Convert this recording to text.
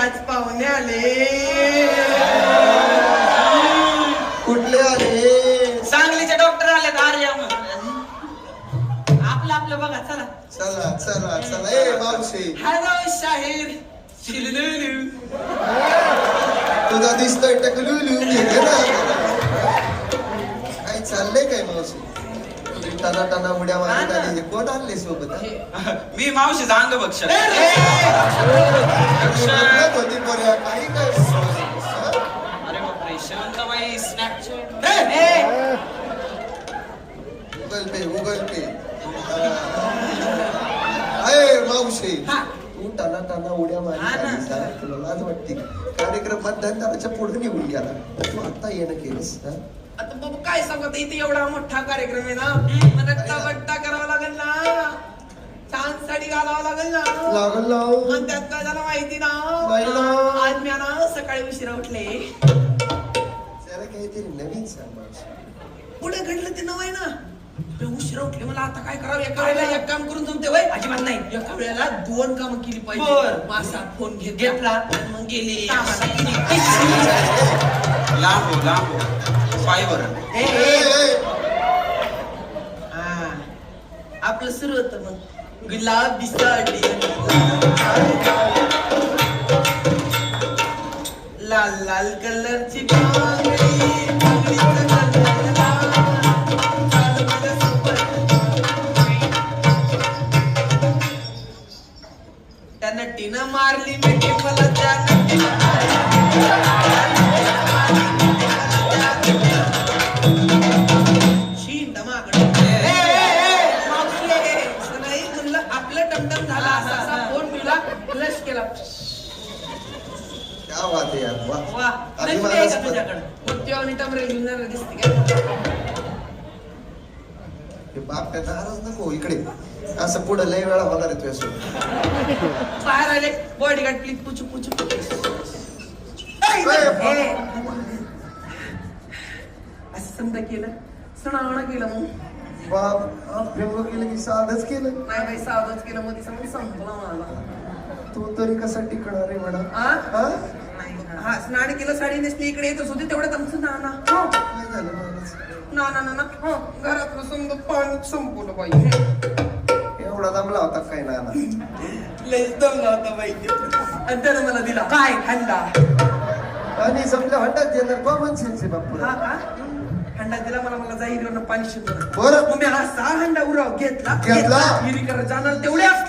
आज पाहुणे आले. कुठले आले? सांगलीचे डॉक्टर आले. आर्या आपलं आपलं बघा. चला चला चला चला. ए मावशी. हॅलो शाहीर. शिलुलुलु. तुझा दिसतोय टकलुलू. काय चाललंय काय मावशी? टना टना उड्या मारत आली. कोण आणले सोबत? मी मावशीचा अंग बघ. होती बऱ्या काही काय. अरे बापरे. शांताबाई स्नॅपचॅट. गुगल पे गुगल पे. अरे मावशी तू टना टना उड्या मारत तुला लाज वाटते? कार्यक्रम मतदानाच्या पुढे निघून गेला तू आता येणं केलंस. आता बाबा काय सांगत इथे एवढा मोठा कार्यक्रम आहे ना. रट्टा बट्टा करावा लागेल ना. छान साडी घालावं लागेल ना. लागल आणि त्यात काय झालं माहिती ना. आज मी ना सकाळी उशिरा उठले. जरा काहीतरी नवीन सांग मावशी. पुढे घडलं ते नवं ना. उशिरा उठले. मला आता काय करावं. एका वेळेला एक काम करून जमते वय अजिबात नाही. एका वेळेला 2 कामं केली पाहिजे. माझा फोन घेतला आणि मग गेली. लांब लांब पायवर. आपलं सुरू होतं मग गुलाबी साडी लाल लाल कलरची त्या नटीनं मारली मिठी मला. त्या आपलं टमटम झाला. असा फोन मिळाला. फ्लश केला. क्या बात आहे यार. वा तुझ्याकडे टमरेल घेऊन दिसते काय. बाप त्याचा आरच नको इकडे. असं पुढे लय वेळा होणार आहे तुझ्यासोबत. बाहेर आले. बॉडीगार्ड प्लीज पुचू पुचू. असं समजा केलं. सणावणा केलं. मग बाप व्यंग केलं की साधच केलं. नाही बाई सावधच केलं. मध्ये समज संपला मला. तू तरी कसा टिकणार आहे म्हणा. हा स्नान केलं. साडी नेसली. इकडे येतच होते तेवढ्यात आमचं नाना. काय झालं महाराज? ना घरातलं समजा पाणी संपवलं पाहिजे. एवढा दमला होता काय नाना? लयच दमला होता पाहिजे. आणि त्यानं मला दिला काय हंडा. आणि समजा हंडात देणार कॉमन सेन्स आहे बापू. हा का हंडा दिला मला. मला जाईरीवरनं पाणी शिकवलं. बरं मग मी हा 6 हंडा उराव घेतला. घेतला. विहिरी करत जाणार तेवढ्याच